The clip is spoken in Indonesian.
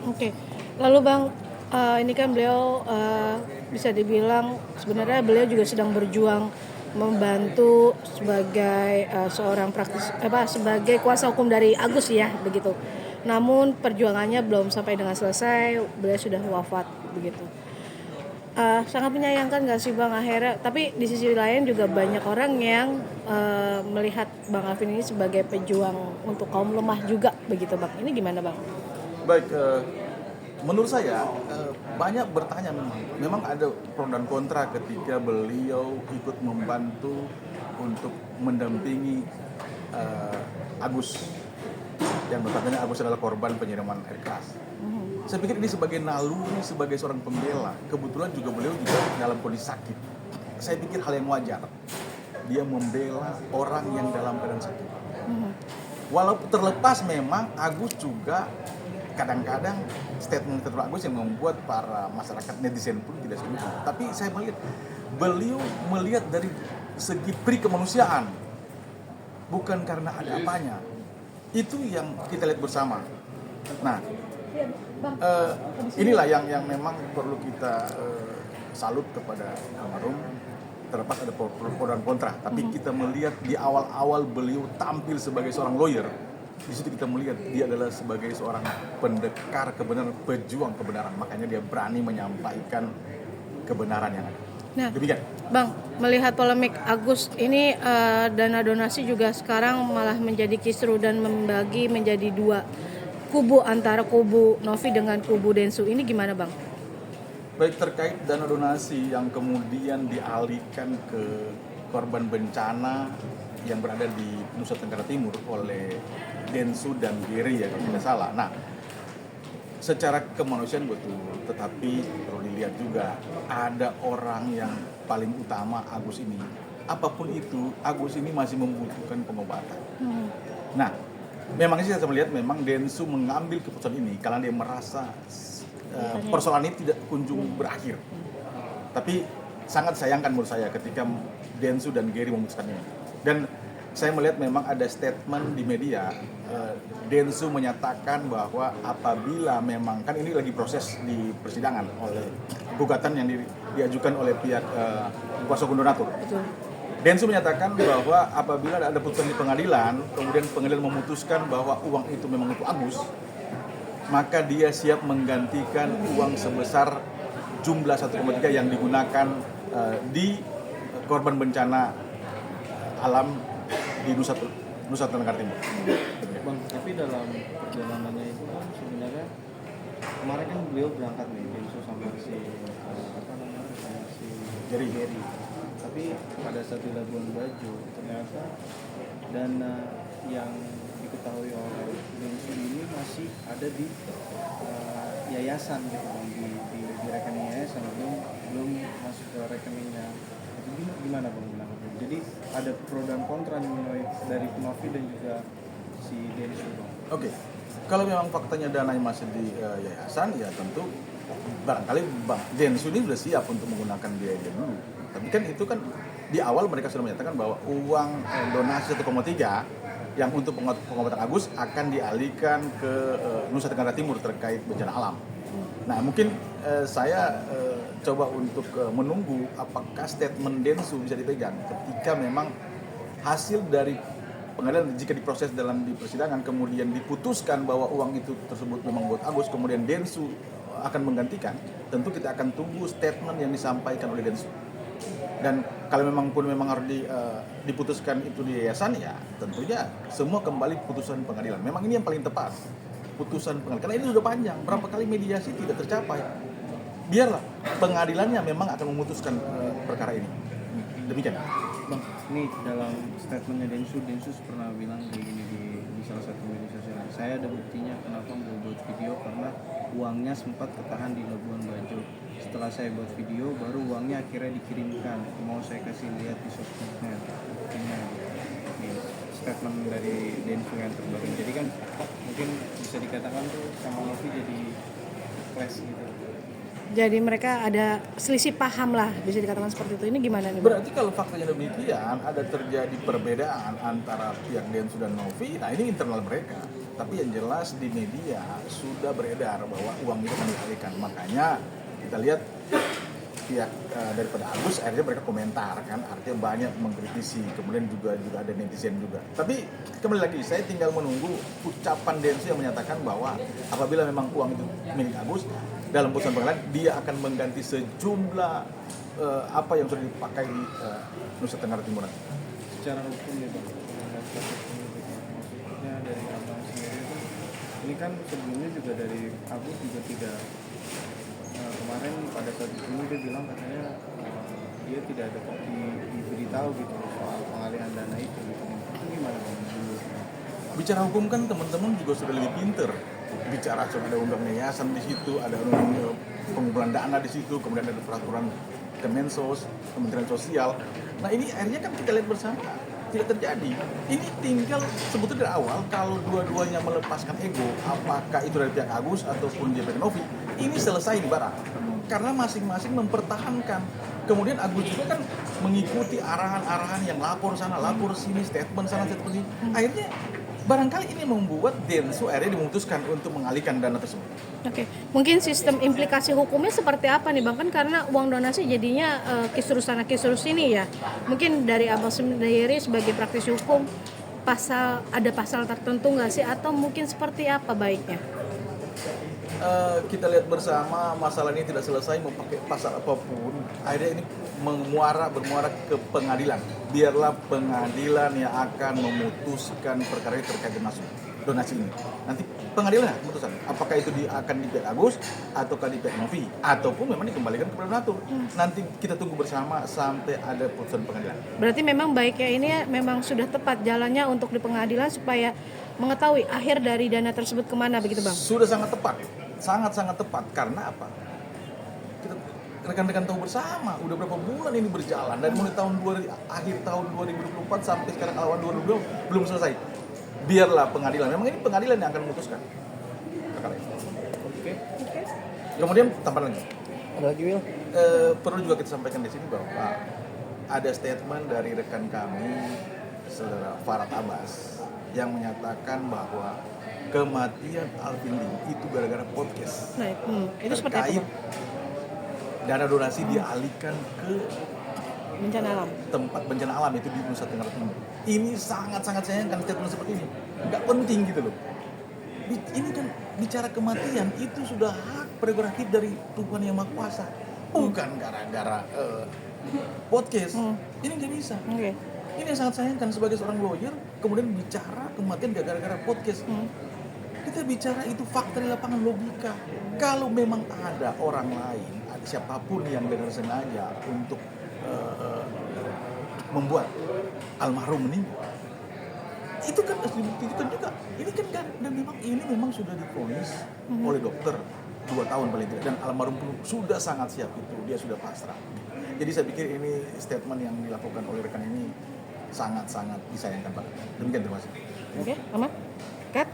Oke. Lalu Bang, ini kan beliau bisa dibilang sebenarnya beliau juga sedang berjuang membantu sebagai seorang sebagai kuasa hukum dari Agus ya begitu. Namun perjuangannya belum sampai dengan selesai, beliau sudah wafat begitu. Sangat menyayangkan nggak sih Bang akhirnya, tapi di sisi lain juga banyak orang yang melihat Bang Alvin ini sebagai pejuang untuk kaum lemah juga begitu Bang. Ini gimana Bang? Baik, menurut saya banyak bertanya memang ada pro dan kontra ketika beliau ikut membantu untuk mendampingi Agus, yang notabene Agus adalah korban penyiraman air keras. Saya pikir ini sebagai naluri, sebagai seorang pembela, kebetulan juga beliau juga dalam kondisi sakit. Saya pikir hal yang wajar dia membela orang yang dalam keadaan sakit. Walaupun terlepas memang Agus juga kadang-kadang statement Agus yang membuat para masyarakat netizen pun tidak setuju. Tapi saya melihat beliau melihat dari segi kemanusiaan, bukan karena ada apanya. Itu yang kita lihat bersama. Nah, inilah yang memang perlu kita salut kepada almarhum. Terlepas ada pro dan kontra, tapi kita melihat di awal-awal beliau tampil sebagai seorang lawyer. Di situ kita melihat dia adalah sebagai seorang pendekar kebenaran, pejuang kebenaran. Makanya dia berani menyampaikan kebenaran yang ada. Nah, demikian. Bang, melihat polemik Agus ini, dana donasi juga sekarang malah menjadi kisru dan membagi menjadi dua kubu, antara kubu Novi dengan kubu Densu. Ini gimana Bang? Baik, terkait dana donasi yang kemudian dialihkan ke korban bencana yang berada di Nusa Tenggara Timur oleh Densu dan Giri ya kalau tidak salah. Nah, secara kemanusiaan betul, tetapi perlu dilihat juga ada orang yang paling utama Agus ini. Apapun itu, Agus ini masih membutuhkan pengobatan. Nah, memang sih saya melihat memang Densu mengambil keputusan ini karena dia merasa persoalan ini tidak kunjung berakhir. Tapi sangat sayangkan menurut saya ketika Densu dan Geri memutuskan ini. Dan saya melihat memang ada statement di media, Densu menyatakan bahwa apabila memang, kan ini lagi proses di persidangan oleh gugatan yang diajukan oleh pihak kuasa hukum donatur. Densu menyatakan bahwa apabila ada putusan di pengadilan, kemudian pengadilan memutuskan bahwa uang itu memang untuk Agus, maka dia siap menggantikan uang sebesar jumlah 1,3 yang digunakan di korban bencana alam di Nusa Tenggara Timur. Bang, tapi dalam perjalanannya itu kan sebenarnya kemarin kan beliau berangkat nih Densu sama si Geri. Tapi pada saat di Labuan Bajo ternyata dana yang diketahui oleh Densu ini masih ada di yayasan gitu, di rekening yayasan, belum masuk ke rekeningnya. Itu gimana Bang? Jadi ada pro dan kontra nih dari Novi dan juga si Densu Bang. Oke. Kalau memang faktanya dananya masih di yayasan, ya tentu barangkali Bang Densu ini sudah siap untuk menggunakan biaya dia dulu. Tapi kan itu kan di awal mereka sudah menyatakan bahwa uang donasi 1,3 yang untuk pengobatan Agus akan dialihkan ke Nusa Tenggara Timur terkait bencana alam. Nah, mungkin saya coba untuk menunggu apakah statement Densu bisa dipegang ketika memang hasil dari pengadilan jika diproses di persidangan kemudian diputuskan bahwa uang itu tersebut memang buat Agus, kemudian Densu akan menggantikan, tentu kita akan tunggu statement yang disampaikan oleh Densu. Dan kalau memang harus diputuskan itu di yayasan, ya tentunya semua kembali putusan pengadilan. Memang ini yang paling tepat, putusan pengadilan. Karena ini sudah panjang, berapa kali mediasi tidak tercapai. Biarlah pengadilannya memang akan memutuskan perkara ini. Demikian. Bang, ini dalam statementnya Densu pernah bilang kayak gini di salah satu media sosial. Saya ada buktinya kenapa mau buat video, karena uangnya sempat ketahan di Labuan Bajo. Setelah saya buat video, baru uangnya akhirnya dikirimkan. Mau saya kasih lihat di sosmednya. Ini statement dari Densu yang terbaru. Jadi kan mungkin bisa dikatakan tuh sama Novi jadi clash gitu. Jadi mereka ada selisih paham lah, bisa dikatakan seperti itu. Ini gimana nih? Berarti kalau faktanya demikian, ada terjadi perbedaan antara pihak Densu dan Novi, nah ini internal mereka. Tapi yang jelas di media sudah beredar bahwa uang itu akan dialihkan. Makanya kita lihat pihak daripada Agus akhirnya mereka komentar kan, artinya banyak mengkritisi, kemudian juga ada netizen juga. Tapi kembali lagi, saya tinggal menunggu ucapan Densu yang menyatakan bahwa apabila memang uang itu milik Agus, dalam putusan pengadilan dia akan mengganti sejumlah apa yang sudah dipakai di Nusa Tenggara Timur nanti. Secara hukum ya Bang, terhadap kasus ini gitu. Maksudnya dari abang sendiri itu, ini kan sebelumnya juga dari Agus juga tidak kemarin pada saat itu dia bilang katanya dia tidak ada diberitahu gitu soal pengalihan dana itu gitu. Itu gimana Bang dulu? Bicara hukum kan teman-teman juga sudah lebih pinter. Bicara soal ada undang yayasan di situ, ada undang pengumpulan dana di situ, kemudian ada peraturan Kemensos, Kementerian Sosial. Nah ini akhirnya kan kita lihat bersama tidak terjadi. Ini tinggal sebetulnya dari awal kalau dua-duanya melepaskan ego, apakah itu dari pihak Agus ataupun JP Novi, ini selesai di barang. Karena masing-masing mempertahankan. Kemudian Agus juga kan mengikuti arahan-arahan yang lapor sana, lapor sini, statement sana, statement sini. Akhirnya barangkali ini membuat Densu akhirnya memutuskan untuk mengalihkan dana tersebut. Oke, mungkin sistem implikasi hukumnya seperti apa nih Bang? Kan karena uang donasi jadinya kisruh sana kisruh sini ya. Mungkin dari Abang sendiri sebagai praktisi hukum, ada pasal tertentu nggak sih? Atau mungkin seperti apa baiknya? Kita lihat bersama masalah ini tidak selesai mau pakai pasal apapun, akhirnya ini bermuara ke pengadilan. Biarlah pengadilan yang akan memutuskan perkara ini terkait donasi ini. Nanti pengadilan memutuskan apakah itu akan di pihak Agus ataukah di pihak Novi ataupun memang dikembalikan kepada donatur. Nanti kita tunggu bersama sampai ada putusan pengadilan. Berarti memang baiknya ini memang sudah tepat jalannya untuk di pengadilan supaya mengetahui akhir dari dana tersebut kemana begitu Bang? Sudah sangat tepat. Sangat-sangat tepat. Karena apa? Kita rekan-rekan tahu bersama, udah berapa bulan ini berjalan dari mulai akhir tahun 2024 sampai sekarang awal 2020 belum selesai. Biarlah pengadilan. Memang ini pengadilan yang akan memutuskan perkara ini. Oke. Kemudian tambahan lagi. Ada lagi Will? Perlu juga kita sampaikan di sini bahwa ada statement dari rekan kami, saudara Farad Abbas, yang menyatakan bahwa kematian Alvin Lim itu gara-gara podcast. Nah, itu seperti apa Terkait Bang? dana donasi dialihkan ke Bencana alam. tempat bencana alam itu di Nusa Tenggara Timur. Ini sangat-sangat sayangkan statement seperti ini. Nggak penting gitu loh. Ini kan bicara kematian itu sudah hak prerogatif dari Tuhan Yang Maha Kuasa. Bukan gara-gara podcast. Ini nggak bisa. Oke. Ini yang sangat sayangkan sebagai seorang lawyer kemudian bicara kematian gara-gara podcast. Kita bicara itu fakta di lapangan, logika. Kalau memang ada orang lain, ada siapapun yang dengan sengaja untuk membuat almarhum meninggal, itu kan harus dibuktikan juga. Ini kan dan memang sudah divonis oleh dokter 2 tahun paling tidak, dan almarhum pun sudah sangat siap itu, dia sudah pasrah. Jadi saya pikir ini statement yang dilakukan oleh rekan ini sangat-sangat disayangkan Pak. Demikian, terima kasih. Oke, aman? Cut?